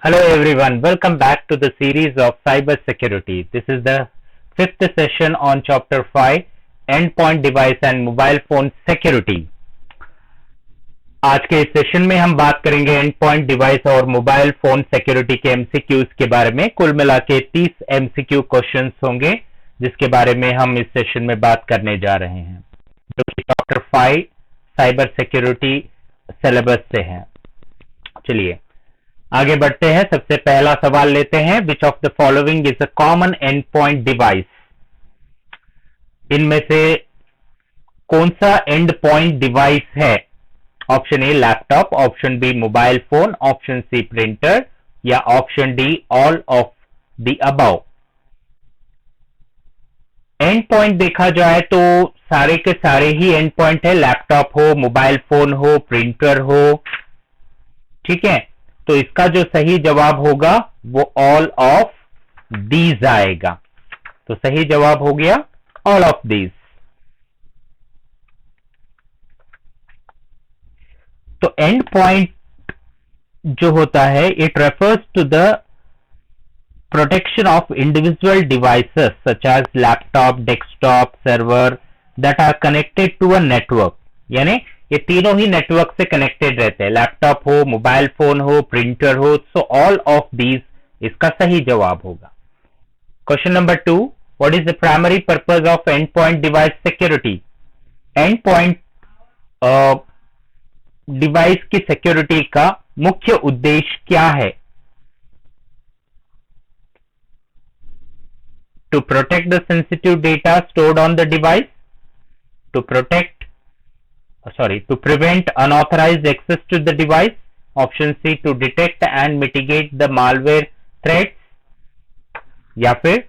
Hello everyone, welcome back to the series of cyber security. This is the fifth session on chapter 5 endpoint device and mobile phone security. आज के इस session में हम बात करेंगे and device और mobile phone security के MCQs के बारे में। कुल मिला के 30 एमसीक्यू क्वेश्चंस होंगे जिसके बारे में हम इस सेशन में बात करने जा रहे हैं, जो कि चैप्टर 5 साइबर सिक्योरिटी सिलेबस से है। चलिए आगे बढ़ते हैं। सबसे पहला सवाल लेते हैं, which of the following is a common end point device? इनमें से कौन सा एंड पॉइंट डिवाइस है? Option A laptop, option B mobile phone, option C printer या option D all of the above. End point देखा जाए तो सारे के सारे ही एंड पॉइंट है, लैपटॉप हो, मोबाइल फोन हो, प्रिंटर हो। ठीक है, तो इसका जो सही जवाब होगा वो ऑल ऑफ दीज आएगा। तो सही जवाब हो गया ऑल ऑफ दीज। तो एंड पॉइंट जो होता है, it refers to the protection of individual devices such as laptop, desktop, server that are connected to a network. यानी ये तीनों ही नेटवर्क से कनेक्टेड रहते हैं, लैपटॉप हो, मोबाइल फोन हो, प्रिंटर हो। सो ऑल ऑफ दीज इसका सही जवाब होगा। Question number 2, what is the primary purpose of end point device security? End point device की सिक्योरिटी का मुख्य उद्देश्य क्या है? To protect the sensitive data stored on the device, to prevent unauthorized access to the device, option C to detect and mitigate the malware threats, या फिर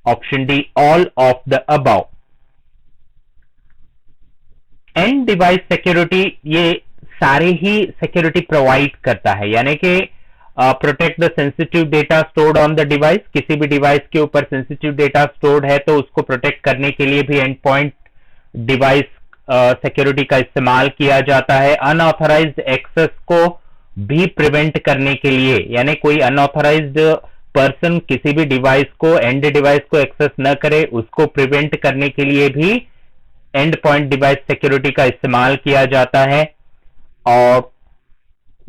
option D all of the above। And device security ये सारे ही security provide करता है, यानी कि protect the sensitive data stored on the device. किसी भी डिवाइस के ऊपर सेंसिटिव डेटा स्टोर्ड है तो उसको प्रोटेक्ट करने के लिए भी एंड पॉइंट डिवाइस सिक्योरिटी का इस्तेमाल किया जाता है। अनऑथराइज्ड एक्सेस को भी प्रिवेंट करने के लिए, यानी कोई अनऑथराइज्ड पर्सन किसी भी डिवाइस को, एंड डिवाइस को एक्सेस न करे, उसको प्रिवेंट करने के लिए भी एंड पॉइंट डिवाइस सिक्योरिटी का इस्तेमाल किया जाता है। और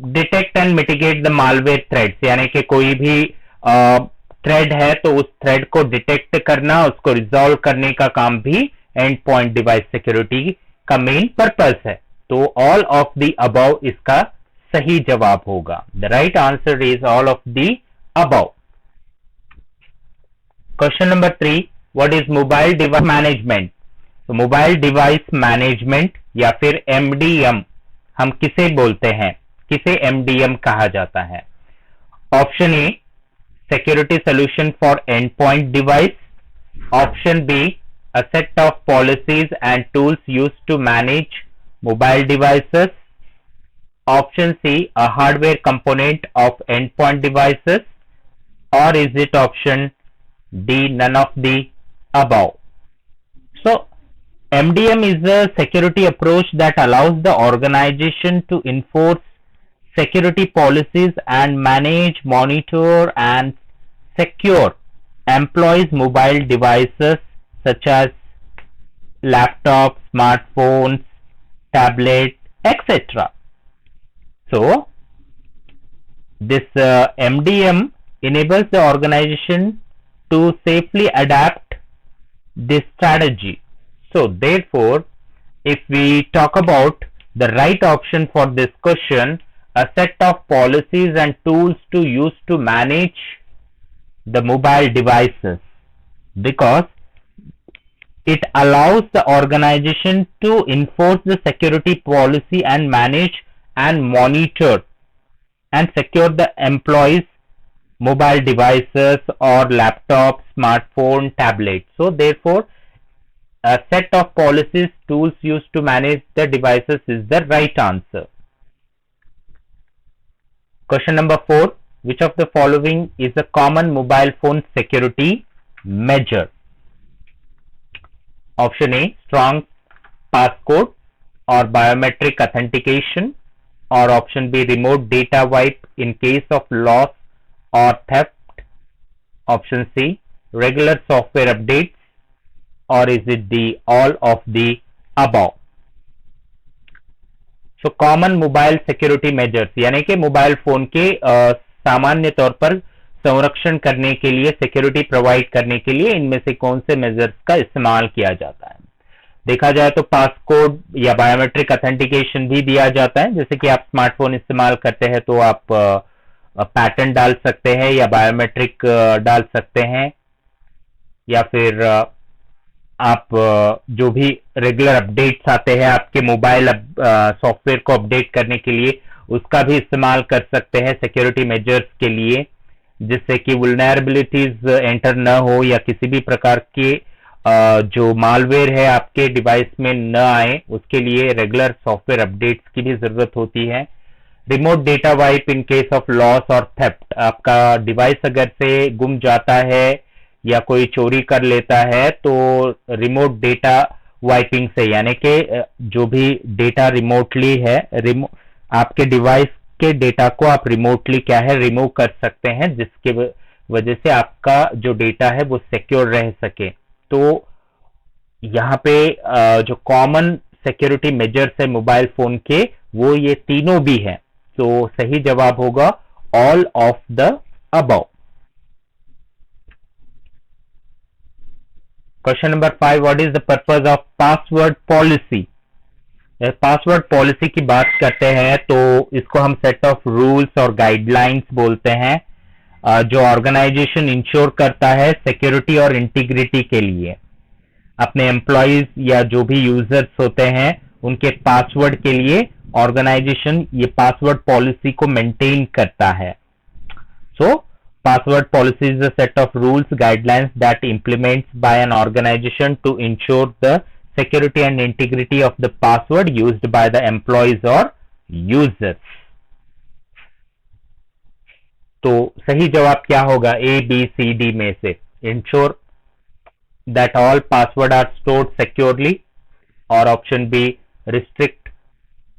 detect and mitigate the malware threads, यानी कि कोई भी थ्रेड है तो उस थ्रेड को डिटेक्ट करना, उसको रिजॉल्व करने का काम भी एंड पॉइंट डिवाइस सिक्योरिटी का मेन पर्पस है। तो ऑल ऑफ द अबव इसका सही जवाब होगा। The right answer is all of the above. Question number 3, what is mobile device management? तो मोबाइल डिवाइस मैनेजमेंट या फिर एमडीएम हम किसे बोलते हैं, किसे एमडीएम कहा जाता है? Option A security solution for end point device, option B a set of policies and tools used to manage mobile devices, option C a hardware component of endpoint devices, or is it option D none of the above? So MDM is a security approach that allows the organization to enforce security policies and manage, monitor and secure employees mobile devices such as laptops, smartphones, tablets, etc. So this MDM enables the organization to safely adapt this strategy. So therefore, if we talk about the right option for this question, a set of policies and tools to use to manage the mobile devices, because it allows the organization to enforce the security policy and manage and monitor and secure the employees mobile devices or laptops, smartphone, tablets. So therefore a set of policies, tools used to manage the devices is the right answer. Question number 4, which of the following is a common mobile phone security measure? Option A strong passcode or biometric authentication, or option B remote data wipe in case of loss or theft? Option C, regular software updates, or is it the all of the above? So common mobile security measures, यानी कि mobile phone के सामान्य तौर पर संरक्षण करने के लिए, सिक्योरिटी प्रोवाइड करने के लिए इनमें से कौन से मेजर्स का इस्तेमाल किया जाता है? देखा जाए तो पासकोड या बायोमेट्रिक ऑथेंटिकेशन भी दिया जाता है। जैसे कि आप स्मार्टफोन इस्तेमाल करते हैं तो आप पैटर्न डाल सकते हैं या बायोमेट्रिक डाल सकते हैं, या फिर आप जो भी रेगुलर अपडेट्स आते हैं आपके मोबाइल सॉफ्टवेयर को अपडेट करने के लिए, उसका भी इस्तेमाल कर सकते हैं सिक्योरिटी मेजर्स के लिए, जिससे कि वुल्नरेबिलिटीज एंटर न हो या किसी भी प्रकार के जो मालवेयर है आपके डिवाइस में न आए, उसके लिए रेगुलर सॉफ्टवेयर अपडेट्स की भी जरूरत होती है। Remote data wipe in case of loss और थेफ्ट, आपका डिवाइस अगर से गुम जाता है या कोई चोरी कर लेता है तो रिमोट डेटा वाइपिंग से, यानी कि जो भी डेटा रिमोटली है, आपके डिवाइस के डेटा को आप रिमोटली क्या है रिमूव कर सकते हैं, जिसके वजह से आपका जो डेटा है वो सिक्योर रह सके। तो यहाँ पे जो कॉमन सिक्योरिटी मेजर्स है मोबाइल फोन के, वो ये तीनों भी हैं। तो सही जवाब होगा all of the above. Question number 5, what is the purpose of password policy? Password policy की बात करते हैं तो इसको हम सेट ऑफ रूल्स और गाइडलाइंस बोलते हैं, जो ऑर्गेनाइजेशन इंश्योर करता है सिक्योरिटी और इंटीग्रिटी के लिए। अपने एम्प्लॉयज या जो भी यूजर्स होते हैं उनके पासवर्ड के लिए ऑर्गेनाइजेशन ये पासवर्ड पॉलिसी को मेंटेन करता है। सो password policy is a set of rules, guidelines that implements by an organization to ensure the security and integrity of the password used by the employees or users. तो सही जवाब क्या होगा A, B, C, D में से? Ensure that all password are stored securely, or option B, restrict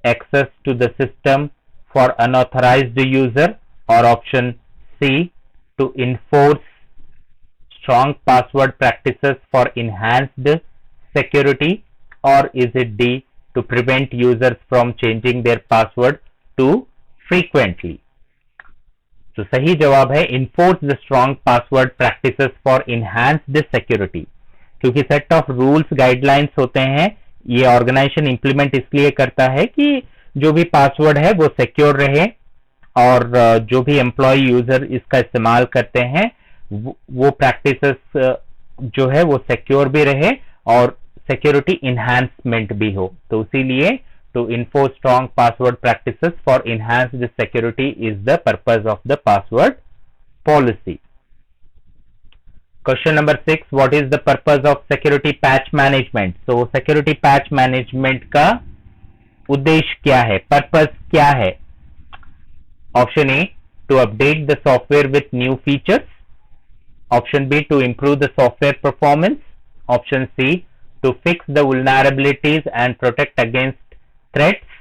access to the system for unauthorized user, or option C, to enforce strong password practices for enhanced security, or is it D, to prevent users from changing their password too frequently? तो सही जवाब है enforce the strong password practices for enhanced security, क्योंकि set of rules guidelines होते हैं, ये organisation implement इसलिए करता है कि जो भी पासवर्ड है वो सिक्योर रहे और जो भी एम्प्लॉय यूजर इसका इस्तेमाल करते हैं वो प्रैक्टिसेस जो है वो सिक्योर भी रहे और सिक्योरिटी इनहैंसमेंट भी हो। तो इसीलिए to enforce strong password practices for enhanced security is the purpose of the password policy. Question number 6, what is the purpose of security patch management? So security patch management का उद्देश्य क्या है, पर्पस क्या है? Option A, to update the software with new features. Option B, to improve the software performance. Option C, to fix the vulnerabilities and protect against threats.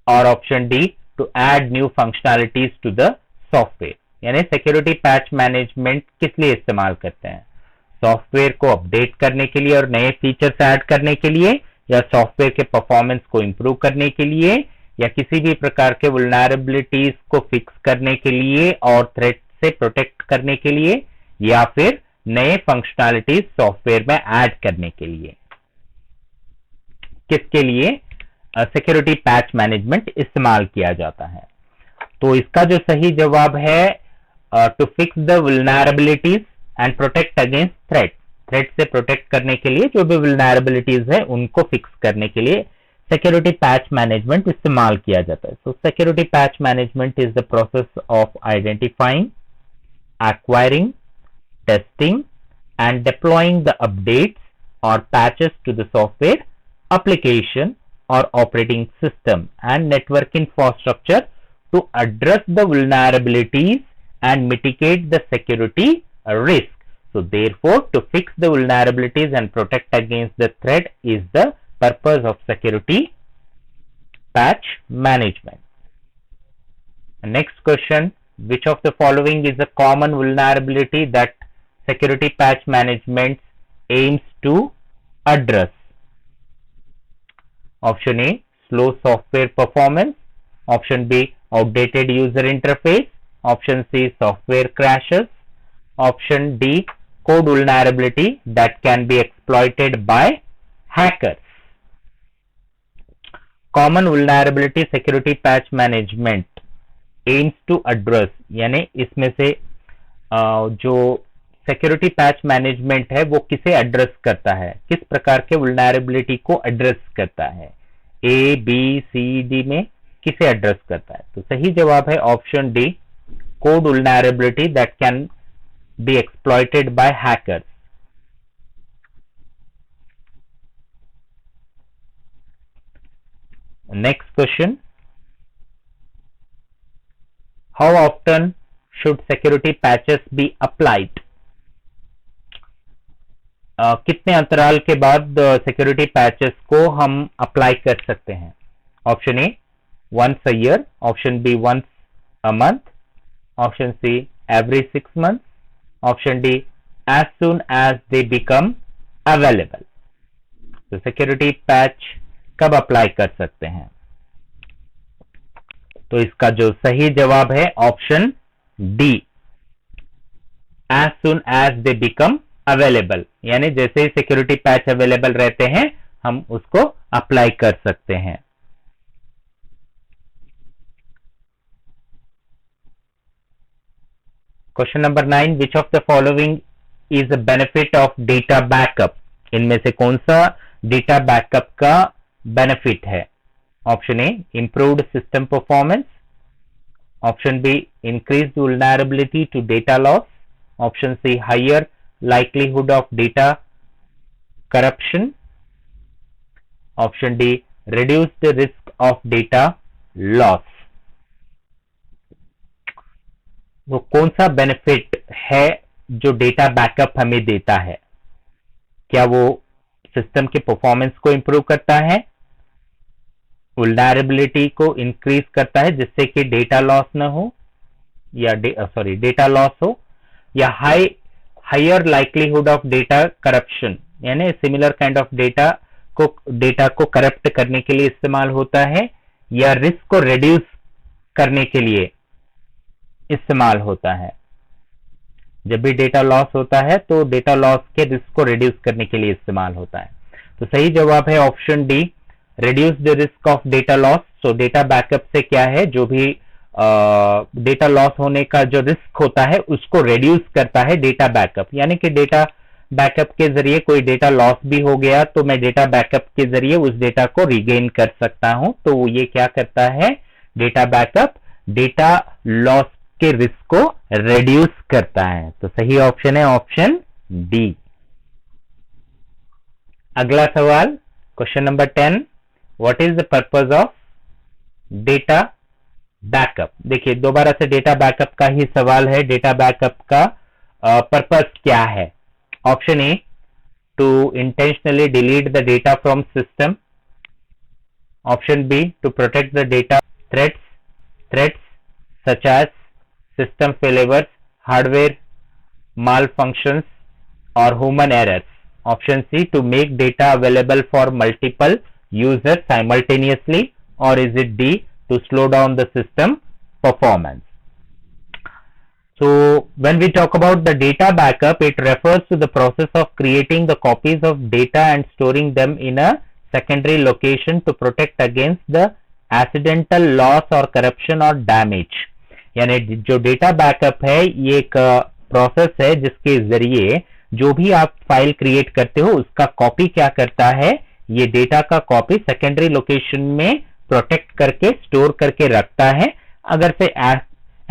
Or option D, to add new functionalities to the software. यानी security patch management किस लिए इस्तेमाल करते हैं? Software को update करने के लिए और नए फीचर्स ऐड करने के लिए, या सॉफ्टवेयर के परफॉर्मेंस को इंप्रूव करने के लिए, या किसी भी प्रकार के वुल्नरेबिलिटीज को फिक्स करने के लिए और थ्रेट से प्रोटेक्ट करने के लिए, या फिर नए फंक्शनैलिटीज सॉफ्टवेयर में ऐड करने के लिए। किसके लिए सिक्योरिटी पैच मैनेजमेंट इस्तेमाल किया जाता है? तो इसका जो सही जवाब है to fix the vulnerabilities and protect against threat, threat से प्रोटेक्ट करने के लिए जो भी वुल्नरेबिलिटीज है उनको फिक्स करने के लिए सिक्योरिटी पैच मैनेजमेंट इस्तेमाल किया जाता है। So security patch management is the process of identifying, acquiring, testing and deploying the updates और patches to the software, application और operating system and network infrastructure to address the vulnerabilities and mitigate the security risk. So therefore, to fix the vulnerabilities and protect against the threat is the purpose of security patch management. Next question, which of the following is a common vulnerability that security patch management aims to address? Option A, slow software performance. Option B, outdated user interface. Option C, software crashes. Option D, code vulnerability that can be exploited by hackers. Common vulnerability security patch management aims to address, यानी इसमें से जो security patch management है वो किसे address करता है, किस प्रकार के वुलनरेबिलिटी को एड्रेस करता है? ए, बी, सी, डी में किसे एड्रेस करता है? तो सही जवाब है option D, code vulnerability that can be exploited by hackers. Next question. How often should security patches be applied? कितने अंतराल के बाद सिक्योरिटी पैचेस को हम अप्लाई कर सकते हैं? Option A, once a year. Option B, once a month. Option C, every 6 months. Option D, as soon as they become available. तो सिक्योरिटी पैच कब अप्लाई कर सकते हैं? तो इसका जो सही जवाब है option D, as soon as they become available, यानी जैसे ही सिक्योरिटी पैच अवेलेबल रहते हैं हम उसको अप्लाई कर सकते हैं. Question number 9, which of the following is a benefit of data backup? इनमें से कौन सा डेटा बैकअप का बेनिफिट है? Option A, improved system performance. Option B, increase vulnerability to data loss. Option C, higher likelihood of data corruption. Option D, reduce the risk of data loss. वो कौन सा benefit है जो data backup हमें देता है? क्या वो सिस्टम के परफॉर्मेंस को इंप्रूव करता है, वुलनरेबिलिटी को इंक्रीज करता है जिससे कि डेटा लॉस न हो या डेटा लॉस हो, या higher likelihood of data corruption, यानी सिमिलर काइंड ऑफ डेटा को करप्ट करने के लिए इस्तेमाल होता है, या रिस्क को रिड्यूस करने के लिए इस्तेमाल होता है? जब भी डेटा लॉस होता है तो डेटा लॉस के रिस्क को रिड्यूस करने के लिए इस्तेमाल होता है. तो सही जवाब है option D, reduce the risk of data loss. So data backup से क्या है, जो भी डेटा लॉस होने का जो रिस्क होता है उसको रिड्यूस करता है डेटा बैकअप. यानी कि डेटा बैकअप के जरिए कोई डेटा लॉस भी हो गया तो मैं डेटा बैकअप के जरिए उस डेटा को रिगेन कर सकता हूं. तो ये क्या करता है, डेटा बैकअप डेटा लॉस के रिस्क को रिड्यूस करता है. तो सही ऑप्शन है ऑप्शन डी. अगला सवाल, question number 10, what is the purpose of data backup? देखिए दोबारा से डेटा बैकअप का ही सवाल है. डेटा बैकअप का पर्पस क्या है? Option A, to intentionally delete the data from system. Option B, to protect the data threats such as system failures, hardware malfunctions or human errors. Option C, to make data available for multiple users simultaneously, or is it D, to slow down the system performance? So when we talk about the data backup, it refers to the process of creating the copies of data and storing them in a secondary location to protect against the accidental loss or corruption or damage. यानी जो data backup है ये एक process है जिसके जरिए जो भी आप फाइल क्रिएट करते हो उसका कॉपी क्या करता है, ये डेटा का कॉपी सेकेंडरी लोकेशन में प्रोटेक्ट करके स्टोर करके रखता है. अगर से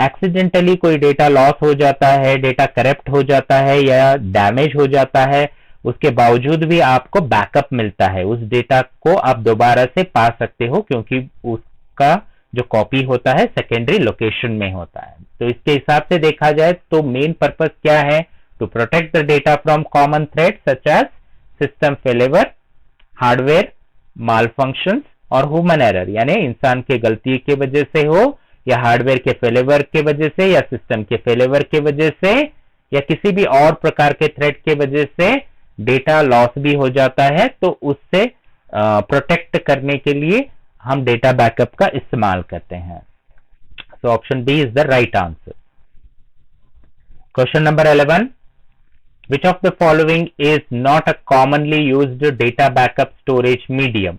एक्सीडेंटली कोई डेटा लॉस हो जाता है, डेटा करप्ट हो जाता है या डैमेज हो जाता है, उसके बावजूद भी आपको बैकअप मिलता है. उस डेटा को आप दोबारा से पा सकते हो क्योंकि उसका जो कॉपी होता है सेकेंडरी लोकेशन में होता है. तो इसके हिसाब से देखा जाए तो मेन पर्पस क्या है, to protect the data from common threat such as system failure, hardware malfunctions और ह्यूमन एरर, यानी इंसान के गलती की वजह से हो या हार्डवेयर के फेलियर के वजह से या सिस्टम के फेलियर के वजह से या किसी भी और प्रकार के थ्रेट के वजह से डेटा लॉस भी हो जाता है, तो उससे प्रोटेक्ट करने के लिए हम डेटा बैकअप का इस्तेमाल करते हैं। So option B is the right answer. Question number 11, which of the following is not a commonly used data backup storage medium?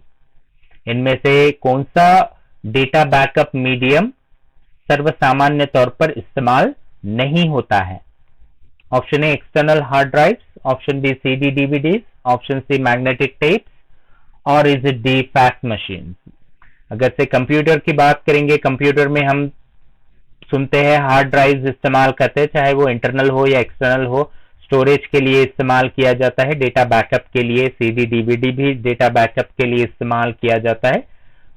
इनमें से कौन सा डेटा बैकअप मीडियम सर्वसामान्य तौर पर इस्तेमाल नहीं होता है? Option A external hard drives, option B CD DVDs, option C magnetic tapes, और is it D fax machine? अगर से कंप्यूटर की बात करेंगे, कंप्यूटर में हम सुनते हैं हार्ड ड्राइव्स इस्तेमाल करते हैं, चाहे वो इंटरनल हो या एक्सटर्नल हो, स्टोरेज के लिए इस्तेमाल किया जाता है, डेटा बैकअप के लिए सीडी डीवीडी भी डेटा बैकअप के लिए इस्तेमाल किया जाता है।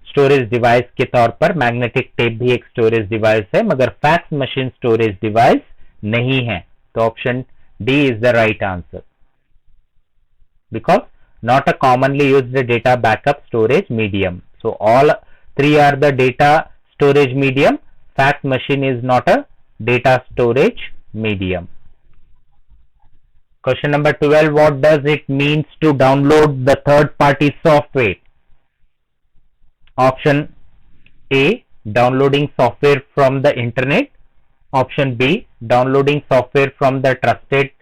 स्टोरेज डिवाइस के तौर पर मैग्नेटिक टेप भी एक स्टोरेज डिवाइस है, मगर फैक्स मशीन स्टोरेज डिवाइस नहीं है। तो option D is the right answer, because not a commonly used data backup storage medium. So all three are the data storage medium. Fax machine is not a data storage medium. Question number 12, what does it means to download the third party software? Option A, downloading software from the internet. Option B, downloading software from the trusted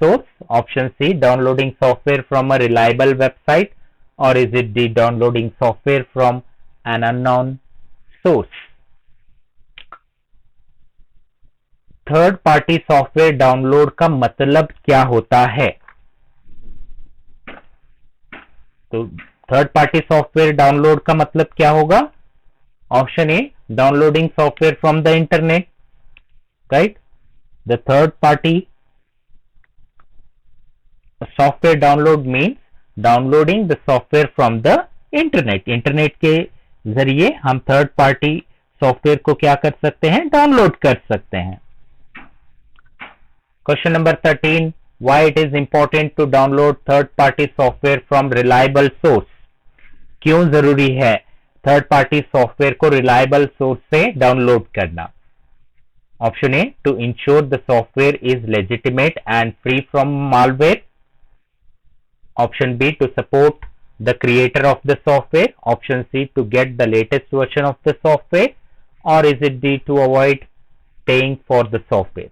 source. Option C, downloading software from a reliable website. Or is it D, downloading software from an unknown source? Third party software download का मतलब क्या होता है? तो third party software download का मतलब क्या होगा? Option A, downloading software from the internet, right? The third party software download means downloading the software from the internet. Internet के जरिए हम थर्ड पार्टी सॉफ्टवेयर को क्या कर सकते हैं? डाउनलोड कर सकते हैं। Question number 13, why it is important to download third party software from reliable source? क्यों जरूरी है थर्ड पार्टी सॉफ्टवेयर को रिलायबल सोर्स से डाउनलोड करना? Option A, to ensure the software is legitimate and free from malware. Option B, to support the creator of the software. Option C, to get the latest version of the software. और is it D, to avoid paying for the software?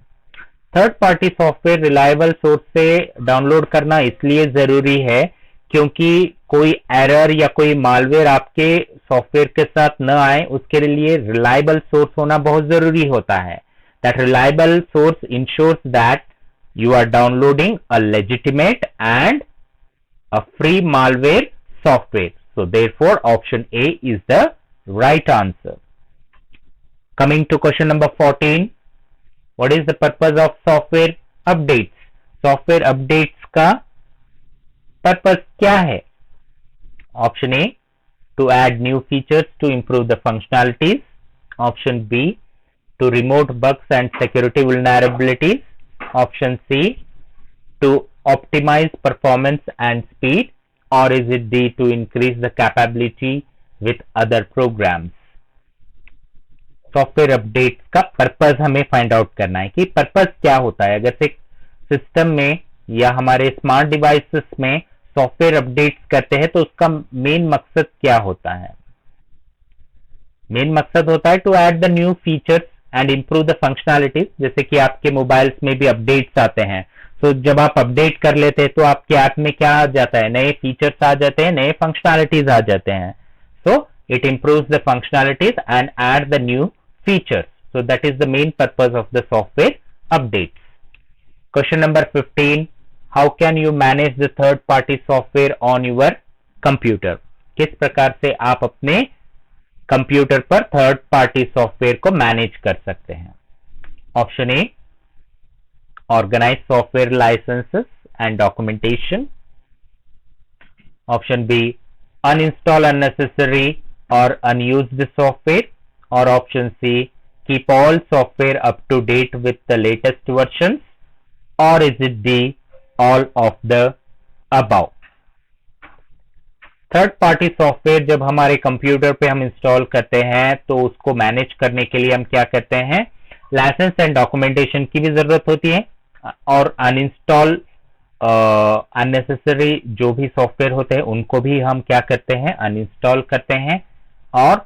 Third party software reliable source से download करना इसलिए जरूरी है क्योंकि कोई error या कोई मालवेयर आपके सॉफ्टवेयर के साथ न आए, उसके लिए रिलायबल सोर्स होना बहुत जरूरी होता है. That reliable source ensures that you are downloading a legitimate and a free malware software. So therefore option A is the right answer. Coming to question number 14, what is the purpose of software updates? Software updates का purpose क्या है? Option A, to add new features to improve the functionalities. Option B, to remote bugs and security vulnerabilities. Option C, to optimize performance and speed. और is it D, to increase the capability with other programs? Software update का purpose हमें find out करना है कि purpose क्या होता है. अगर से सिस्टम में या हमारे स्मार्ट डिवाइसेस में सॉफ्टवेयर अपडेट्स करते हैं तो उसका मेन मकसद क्या होता है? मेन मकसद होता है to add the new features and improve the functionalities. जैसे कि आपके मोबाइल्स में भी अपडेट्स आते हैं, तो जब आप अपडेट कर लेते हैं तो आपके ऐप में क्या आ जाता है? नए फीचर्स आ जाते हैं, नए फंक्शनैलिटीज आ जाते हैं. So it improves the functionalities and add the new features. So that is the main purpose of the software updates. Question number 15, how can you manage the third party software on your computer? किस प्रकार से आप अपने computer पर third party software को manage कर सकते हैं? Option A, organise software licences and documentation. Option B, uninstall unnecessary और unused software. Or option C, keep all software up to date with the latest versions. Or is it D, all of the above? Third party software जब हमारे computer पे हम install करते हैं तो उसको manage करने के लिए हम क्या करते हैं, लाइसेंस एंड डॉक्यूमेंटेशन की भी जरूरत होती है, और अनइंस्टॉल अननेसेसरी जो भी सॉफ्टवेयर होते हैं उनको भी हम क्या करते हैं, अनइंस्टॉल करते हैं, और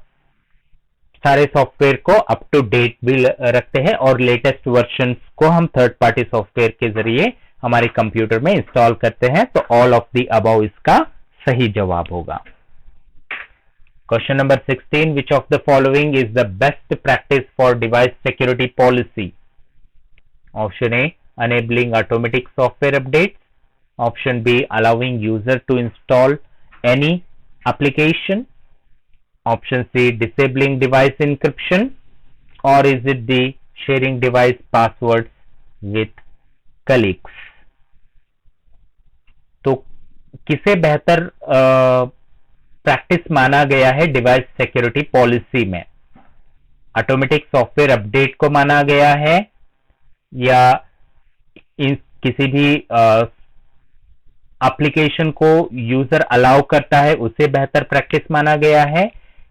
सारे सॉफ्टवेयर को अप टू डेट भी रखते हैं, और लेटेस्ट वर्जन को हम थर्ड पार्टी सॉफ्टवेयर के जरिए हमारे कंप्यूटर में इंस्टॉल करते हैं। तो ऑल ऑफ द अबव इसका सही जवाब होगा। Question number 16, which of the following is the best practice for device security policy? Option A, enabling automatic software updates. Option B, allowing user to install any application. Option C, disabling device encryption. Or is it the sharing device passwords with colleagues? तो किसे बेहतर practice माना गया है device security policy में? Automatic software update को माना गया है, या किसी भी एप्लीकेशन को यूजर अलाउ करता है उसे बेहतर प्रैक्टिस माना गया है,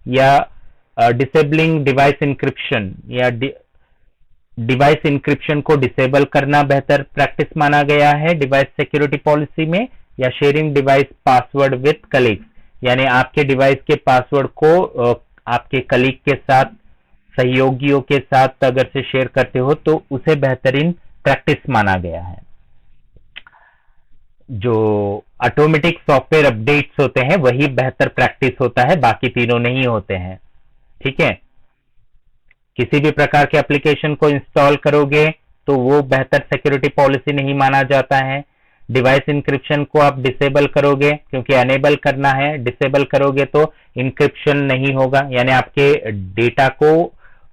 या डिसेबलिंग डिवाइस इंक्रिप्शन या डिवाइस इंक्रिप्शन को डिसेबल करना बेहतर प्रैक्टिस माना गया है डिवाइस सिक्योरिटी पॉलिसी में, या sharing device password with colleagues, यानी आपके डिवाइस के पासवर्ड को आपके कलीग के साथ, सहयोगियों के साथ अगर से शेयर करते हो तो उसे बेहतरीन प्रैक्टिस माना गया है। जो ऑटोमेटिक सॉफ्टवेयर अपडेट्स होते हैं वही बेहतर प्रैक्टिस होता है, बाकी तीनों नहीं होते हैं। ठीक है, किसी भी प्रकार के एप्लीकेशन को इंस्टॉल करोगे तो वो बेहतर सिक्योरिटी पॉलिसी नहीं माना जाता है। डिवाइस इंक्रिप्शन को आप डिसेबल करोगे, क्योंकि अनेबल करना है, डिसेबल करोगे तो इंक्रिप्शन नहीं होगा, यानी आपके डेटा को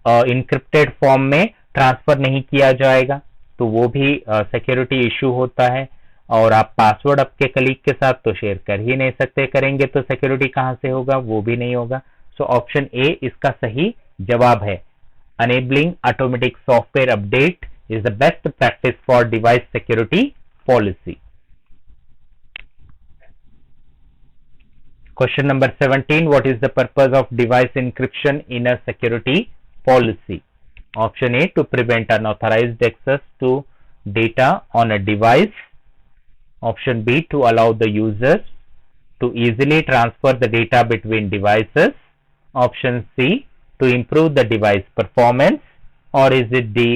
इंक्रिप्टेड फॉर्म में ट्रांसफर नहीं किया जाएगा, तो वो भी सिक्योरिटी इशू होता है। और आप पासवर्ड आपके कलीग के साथ तो शेयर कर ही नहीं सकते, करेंगे तो सिक्योरिटी कहां से होगा, वो भी नहीं होगा। सो ऑप्शन ए इसका सही जवाब है। Enabling automatic software update is the best practice for device security policy. Question number 17, what is the purpose of device encryption in a security policy? Option A, to prevent unauthorized access to data on a device. Option B, to allow the users to easily transfer the data between devices. Option C, to improve the device performance. Or is it D,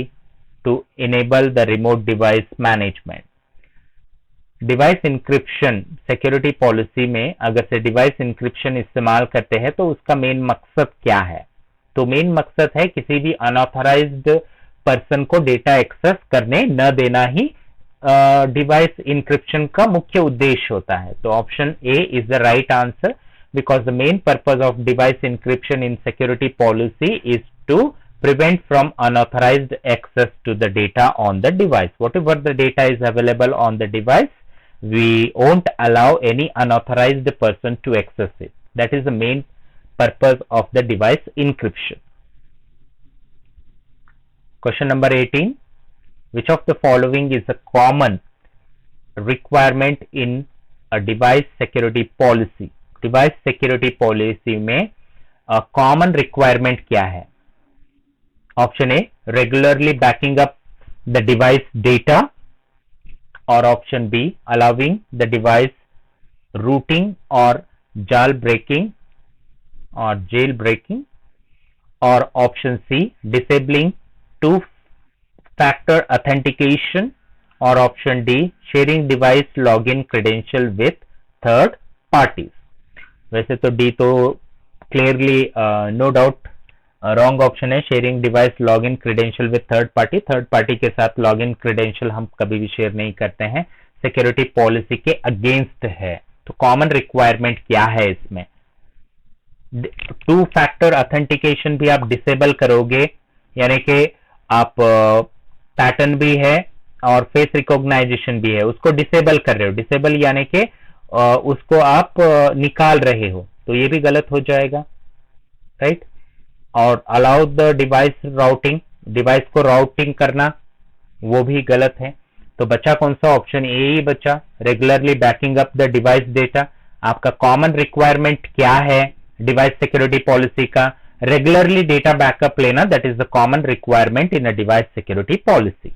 to enable the remote device management? Device encryption security policy में अगर से device encryption इस्तेमाल करते हैं तो उसका main मकसद क्या है? तो मेन मकसद है किसी भी अनऑथराइज्ड पर्सन को डेटा एक्सेस करने न देना ही डिवाइस इंक्रिप्शन का मुख्य उद्देश्य होता है। तो option A is the right answer, because the main purpose of device encryption in security policy is to prevent from unauthorized access to the data on the device. Whatever the data is available on the device, we won't allow any unauthorized person to access it. That is the main purpose of the device encryption. Question number 18, which of the following is a common requirement in a device security policy? Device security policy में common requirement क्या है? Option A, regularly backing up the device data. Or option B, allowing the device rooting or jailbreaking. Or option C, disabling two-factor authentication. Or option D, sharing device login credential with third parties. वैसे तो D तो clearly no doubt wrong option है। Sharing device login credential with third party के साथ login credential हम कभी भी share नहीं करते हैं, सिक्योरिटी पॉलिसी के अगेंस्ट है। तो कॉमन रिक्वायरमेंट क्या है इसमें? टू फैक्टर ऑथेंटिकेशन भी आप डिसेबल करोगे, यानी कि आप पैटर्न भी है और फेस रिकॉग्नाइजेशन भी है, उसको डिसेबल कर रहे हो। डिसेबल यानी कि उसको आप निकाल रहे हो, तो ये भी गलत हो जाएगा, राइट। और allow the device routing, device को राउटिंग करना, वो भी गलत है। तो बचा कौन सा? ऑप्शन ए ही बचा, regularly banking up the device data. आपका कॉमन रिक्वायरमेंट क्या है डिवाइस सिक्योरिटी पॉलिसी का? रेगुलरली डेटा बैकअप लेना, that is the common requirement in a device security policy.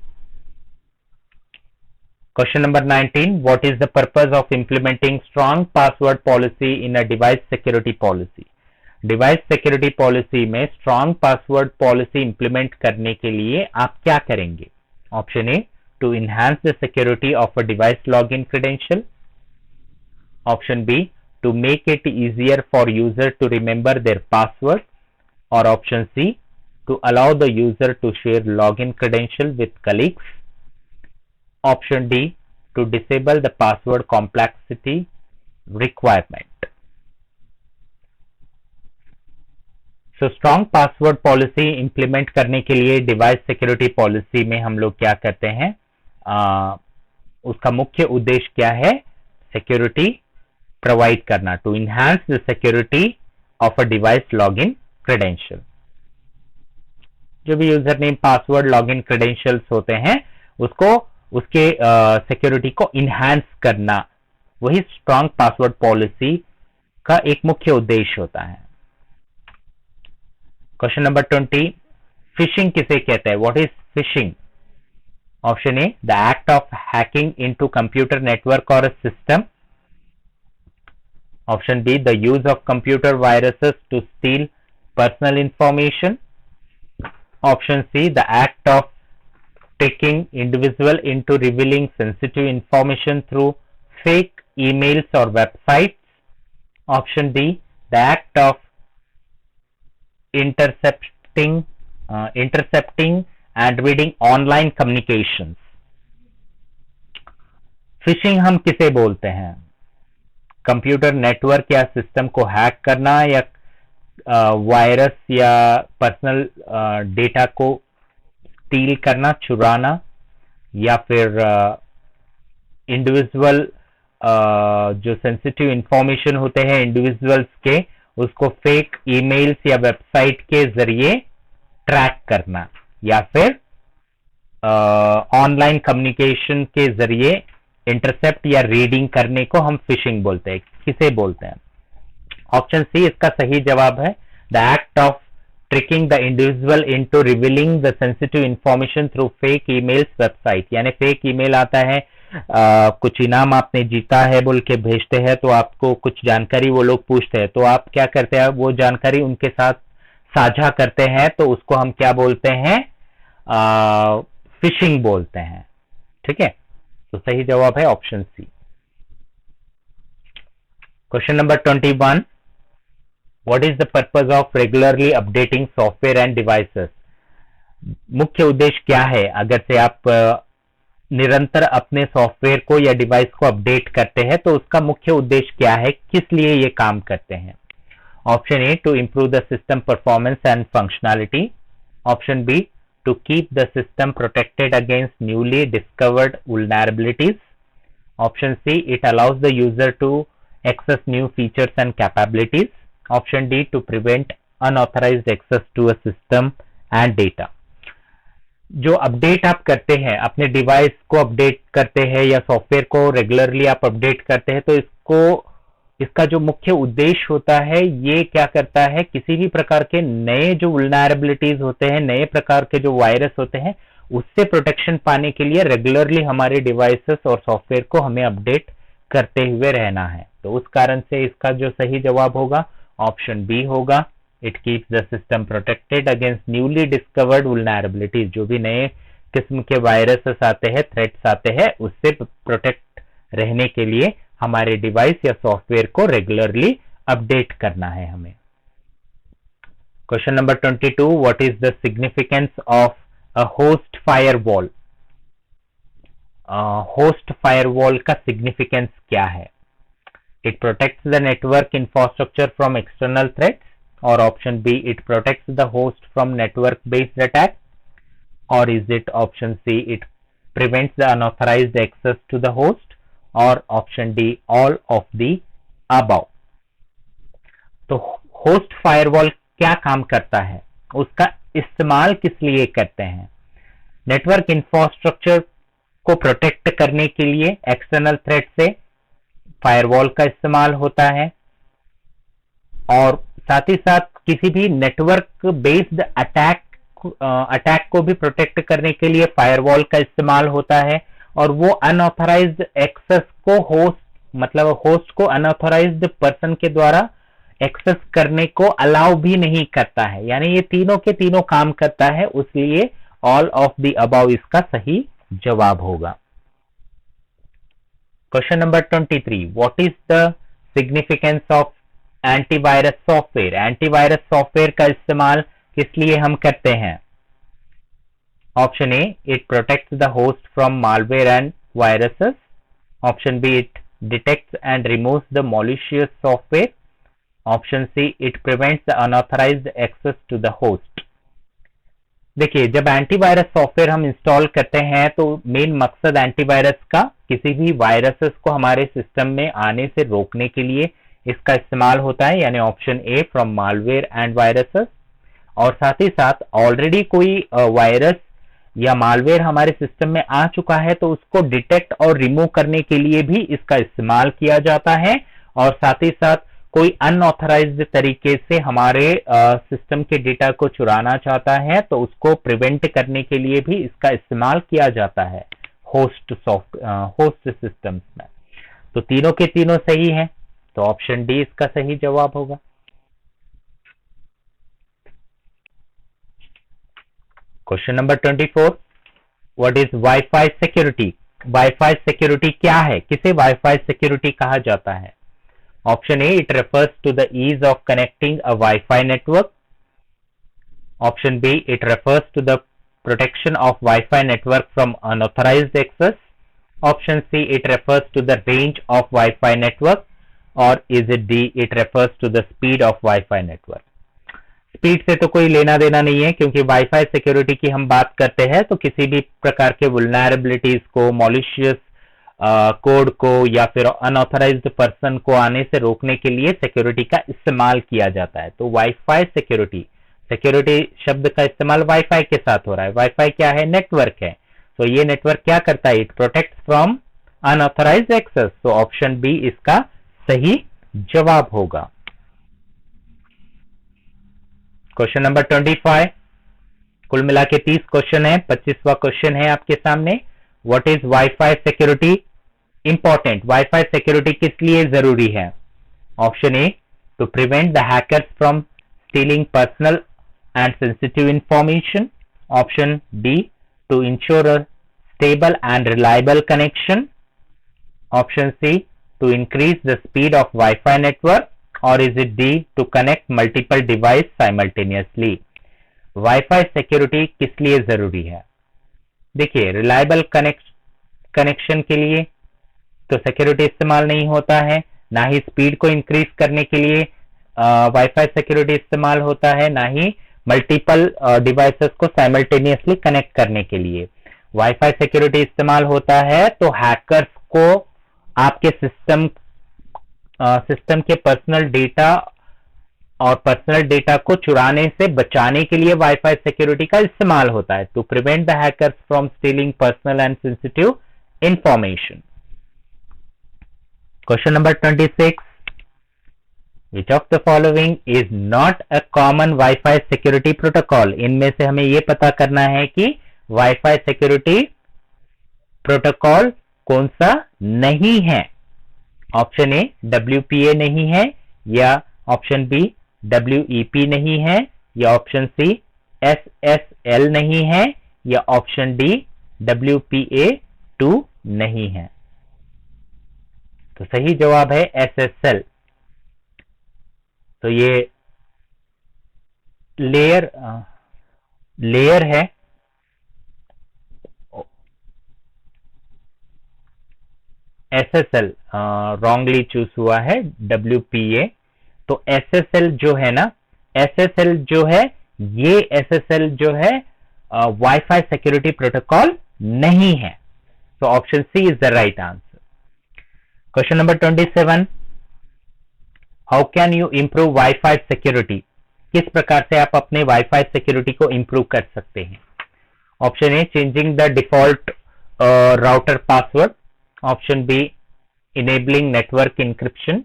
Question number 19. What is the purpose of implementing strong password policy in a device security policy? Device security policy में strong password policy implement करने के लिए आप क्या करेंगे? Option A, to enhance the security of a device login credential. Option B, to make it easier for user to remember their password. Or option C, to allow the user to share login credential with colleagues. Option D, to disable the password complexity requirement. So strong password policy implement करने के लिए device security policy में हम लोग क्या करते हैं? उसका मुख्य उद्देश्य क्या है? Security provide करना, to enhance the security of a device login credential. जो भी user name password login credentials होते हैं उसको उसके सिक्योरिटी को इनहैंस करना, वही स्ट्रॉन्ग पासवर्ड पॉलिसी का एक मुख्य उद्देश्य होता है. Question number 20. फिशिंग किसे कहते हैं? What is phishing? Option A, the act of hacking into computer network और system. Option B, the use of computer viruses to steal personal information. Option C, the act of tricking individual into revealing sensitive information through fake emails or websites. Option D, the act of intercepting and reading online communications. Fishing हम किसे बोलते हैं? Computer network या system को hack करना, या virus या personal data को स्टील करना, चुराना, या फिर इंडिविजुअल जो सेंसिटिव इंफॉर्मेशन होते हैं इंडिविजुअल्स के, उसको फेक ईमेल्स या वेबसाइट के जरिए ट्रैक करना, या फिर ऑनलाइन कम्युनिकेशन के जरिए इंटरसेप्ट या रीडिंग करने को हम फिशिंग बोलते हैं. किसे बोलते हैं? ऑप्शन सी इसका सही जवाब है. The act of tricking the individual into revealing the sensitive information through fake emails website. यानी फेक ईमेल आता है, कुछ इनाम आपने जीता है बोल के भेजते हैं, तो आपको कुछ जानकारी वो लोग पूछते हैं, तो आप क्या करते हैं? वो जानकारी उनके साथ साझा करते हैं, तो उसको हम क्या बोलते हैं? फिशिंग बोलते हैं. ठीक है, तो सही जवाब है option C. Question number 21. What is the purpose of regularly updating software and devices? मुख्य उद्देश्य क्या है अगर से आप निरंतर अपने सॉफ्टवेयर को या डिवाइस को अपडेट करते हैं, तो उसका मुख्य उद्देश्य क्या है, किस लिए ये काम करते हैं? Option A, to improve the system performance and functionality. Option B, to keep the system protected against newly discovered vulnerabilities. Option C, it allows the user to access new features and capabilities. Option D, to prevent unauthorized access to a system and data. जो update आप करते हैं, अपने device को update करते हैं या software को रेगुलरली आप अपडेट करते हैं, तो इसका जो मुख्य उद्देश्य होता है, ये क्या करता है? किसी भी प्रकार के नए जो वल्नरेबिलिटीज होते हैं, नए प्रकार के जो वायरस होते हैं, उससे प्रोटेक्शन पाने के लिए रेगुलरली हमारे डिवाइसेस और सॉफ्टवेयर को हमें अपडेट करते हुए रहना है. तो उस कारण से इसका जो सही जवाब होगा ऑप्शन बी होगा. It keeps the system protected against newly discovered vulnerabilities. जो भी नए किस्म के वायरसेस आते हैं, थ्रेट्स आते हैं, उससे प्रोटेक्ट रहने के लिए हमारे डिवाइस या सॉफ्टवेयर को रेगुलरली अपडेट करना है हमें. Question number 22. What is the significance of a host firewall? Host firewall का सिग्निफिकेंस क्या है? It protects the network infrastructure from external threats. Or option B, it protects the host from network-based attack. Or is it option C, it prevents the unauthorized access to the host? Or option D, all of the above. तो host firewall क्या काम करता है? उसका इस्तेमाल किस लिए करते हैं? नेटवर्क इंफ्रास्ट्रक्चर को प्रोटेक्ट करने के लिए एक्सटर्नल थ्रेट से, फायरवॉल का इस्तेमाल होता है, और साथ ही साथ किसी भी नेटवर्क बेस्ड अटैक को भी प्रोटेक्ट करने के लिए फायरवॉल का इस्तेमाल होता है, और वो अनऑथराइज्ड एक्सेस को होस्ट को अनऑथराइज्ड पर्सन के द्वारा एक्सेस करने को अलाउ भी नहीं करता है। यानी ये तीनों के तीनों काम करता है, उसलिए ऑल ऑफ द अबव इसका सही जवाब होगा। Question number 23, what is the significance of antivirus software? Antivirus software का इस्तेमाल किस लिए हम करते हैं? Option A, it protects the host from malware and viruses. Option B, it detects and removes the malicious software. Option C, it prevents the unauthorised access to the host. देखिए, जब antivirus software हम install करते हैं तो main मकसद antivirus का किसी भी वायरसेस को हमारे सिस्टम में आने से रोकने के लिए इसका इस्तेमाल होता है, यानी option A, from malware and viruses. और साथ ही साथ ऑलरेडी कोई वायरस या मालवेयर हमारे सिस्टम में आ चुका है तो उसको डिटेक्ट और रिमूव करने के लिए भी इसका इस्तेमाल किया जाता है, और साथ ही साथ कोई अनऑथराइज्ड तरीके से हमारे सिस्टम के डेटा को चुराना चाहता है तो उसको प्रिवेंट करने के लिए भी इसका इस्तेमाल किया जाता है होस्ट सिस्टम्स में। तो तीनों के तीनों सही हैं, तो ऑप्शन डी इसका सही जवाब होगा। Question number 24, what is Wi-Fi security? Wi-Fi security क्या है? किसे वाईफाई सिक्योरिटी कहा जाता है? Option A, it refers to the ease of connecting a Wi-Fi network. Option B, it refers to the protection of Wi-Fi network from unauthorized access. Option C, it refers to the range of Wi-Fi network, or is it D, it refers to the speed of Wi-Fi network? Speed से तो कोई लेना देना नहीं है, क्योंकि wifi security की हम बात करते हैं तो किसी भी प्रकार के वुलनरेबिलिटीज को, मॉलिशियस कोड को या फिर अनऑथराइज्ड पर्सन को आने से रोकने के लिए सिक्योरिटी का इस्तेमाल किया जाता है। तो वाईफाई सिक्योरिटी शब्द का इस्तेमाल वाईफाई के साथ हो रहा है। वाईफाई क्या है? नेटवर्क है। तो ये नेटवर्क क्या करता है? It protects from unauthorized access. तो ऑप्शन बी इसका सही जवाब होगा। क्वेश्चन नंबर 25, कुल मिला के 30 क्वेश्चन है, 25वां क्वेश्चन है आपके सामने। What is Wi-Fi security important? Wi-Fi security किस लिए जरूरी है? Option A, to prevent the hackers from stealing personal and sensitive information. Option D, to ensure a stable and reliable connection. Option C, to increase the speed of Wi-Fi network, or is it D, to connect multiple devices simultaneously? Wi-Fi security किस लिए जरूरी है? देखिए, reliable connection के लिए तो security इस्तेमाल नहीं होता है, ना ही स्पीड को इंक्रीज करने के लिए वाईफाई सिक्योरिटी इस्तेमाल होता है, ना ही मल्टीपल डिवाइसेस को साइमल्टेनियसली कनेक्ट करने के लिए। वाईफाई सिक्योरिटी इस्तेमाल होता है तो हैकर्स को आपके सिस्टम के पर्सनल डेटा को चुराने से बचाने के लिए वाईफाई सिक्योरिटी का इस्तेमाल होता है, to prevent the hackers from stealing personal and sensitive information. Question number 26, Which of the following is not a common Wi-Fi security protocol? इनमें से हमें यह पता करना है कि Wi-Fi security protocol कौन सा नहीं है। ऑप्शन ए, WPA नहीं है, या ऑप्शन बी, WEP नहीं है, या ऑप्शन सी, SSL नहीं है, या ऑप्शन डी, WPA2 नहीं है। तो सही जवाब है SSL। तो ये लेयर है, SSL रॉन्गली चूज हुआ है, WPA। तो SSL जो है ना, SSL जो है, ये SSL जो है वाईफाई सिक्योरिटी प्रोटोकॉल नहीं है। तो option C is the right answer. Question number 27, how can you improve Wi-Fi security? किस प्रकार से आप अपने वाईफाई सिक्योरिटी को इंप्रूव कर सकते हैं? Option A, changing the default router password. Option B, enabling network encryption.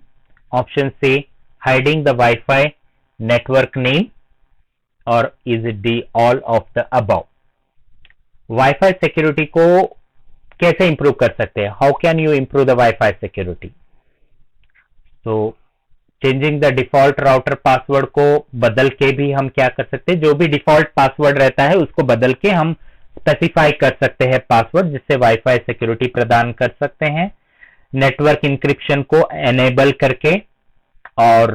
Option C, hiding the Wi-Fi network name. Or is it D, all of the above? Wi-Fi security को कैसे improve कर सकते हैं? How can you improve the Wi-Fi security? So changing the default router password को बदल के भी हम क्या कर सकते हैं? जो भी default password रहता है उसको बदल के हम स्पेसिफाई कर सकते हैं पासवर्ड, जिससे वाईफाई सिक्योरिटी प्रदान कर सकते हैं. नेटवर्क इंक्रिप्शन को एनेबल करके और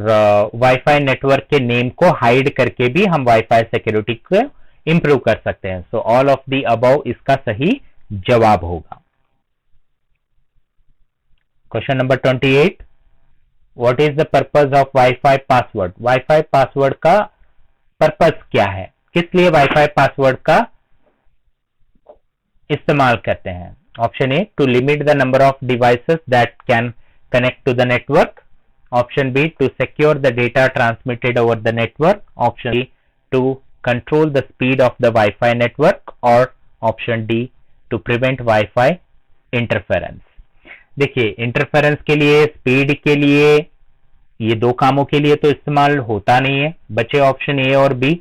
वाईफाई नेटवर्क के नेम को हाइड करके भी हम वाईफाई सिक्योरिटी को इंप्रूव कर सकते हैं. So all of the above इसका सही जवाब होगा. Question number 28, what is the purpose of wifi password? Wifi password का पर्पस क्या है? किस लिए वाईफाई पासवर्ड का इस्तेमाल करते हैं? Option A, to limit the number of devices that can connect to the network. Option B, to secure the data transmitted over the network. Option C, to control the speed of the wifi network. और option D, to prevent wifi interference. देखिए, interference के लिए, speed के लिए, ये दो कामों के लिए तो इस्तेमाल होता नहीं है. बचे ऑप्शन ए और B.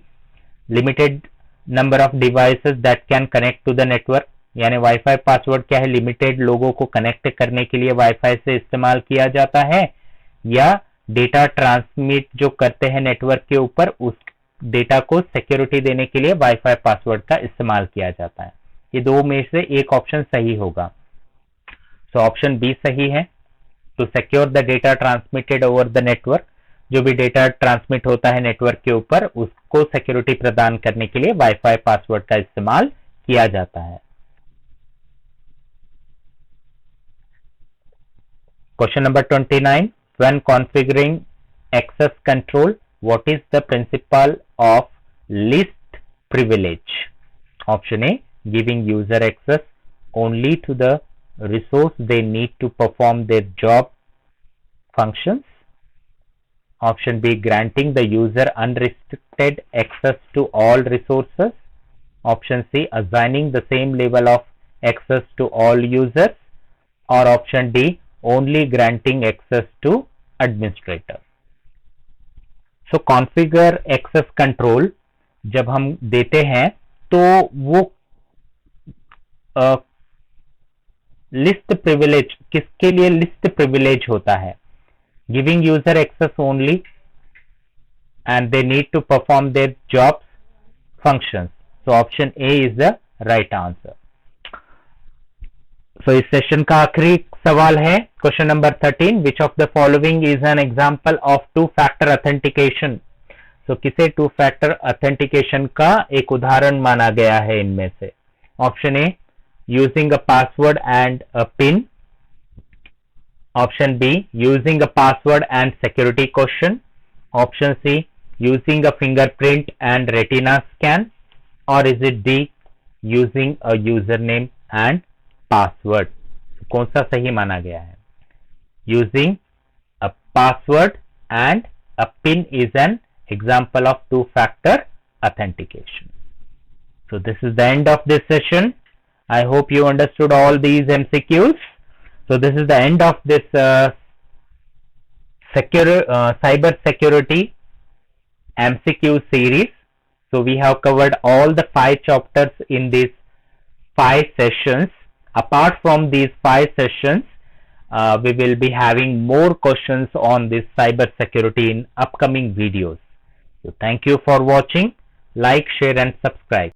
Limited number of devices that can connect to the network, यानी वाईफाई पासवर्ड क्या है? लिमिटेड लोगों को कनेक्ट करने के लिए वाईफाई से इस्तेमाल किया जाता है, या डेटा ट्रांसमिट जो करते हैं नेटवर्क के ऊपर, उस डेटा को सिक्योरिटी देने के लिए वाईफाई पासवर्ड का इस्तेमाल किया जाता है. ये दो में से एक ऑप्शन सही होगा. सो ऑप्शन बी सही है. To secure the data transmitted over the network, जो भी डेटा ट्रांसमिट होता है नेटवर्क के ऊपर, उसको सिक्योरिटी प्रदान करने के लिए वाईफाई पासवर्ड का इस्तेमाल किया जाता है. Question number 29. When configuring access control, what is the principle of least privilege? Option A, giving user access only to the resource they need to perform their job functions. Option B, granting the user unrestricted access to all resources. Option C, assigning the same level of access to all users. Or option D, only granting access to administrator. So configure access control जब हम देते हैं तो वो list privilege, किसके लिए list privilege होता है? Giving user access only and they need to perform their jobs functions. So option A is the right answer. सो इस सेशन का आखिरी सवाल है question number 13. Which of the following is an example of two factor authentication? So किसे two factor authentication का एक उदाहरण माना गया है इनमें से? Option A, using a password and a PIN. Option B, using a password and security question. Option C, using a fingerprint and retina scan. और is it D, using a user name and password? कौन सा सही माना गया है? Using a password and a PIN is an example of two-factor authentication. So this is the end of this session. I hope you understood all these MCQs. So this is the end of this cyber security MCQ series. So we have covered all the 5 chapters in these 5 sessions. Apart from these 5 sessions, we will be having more questions on this cyber security in upcoming videos. So thank you for watching. Like, share and subscribe.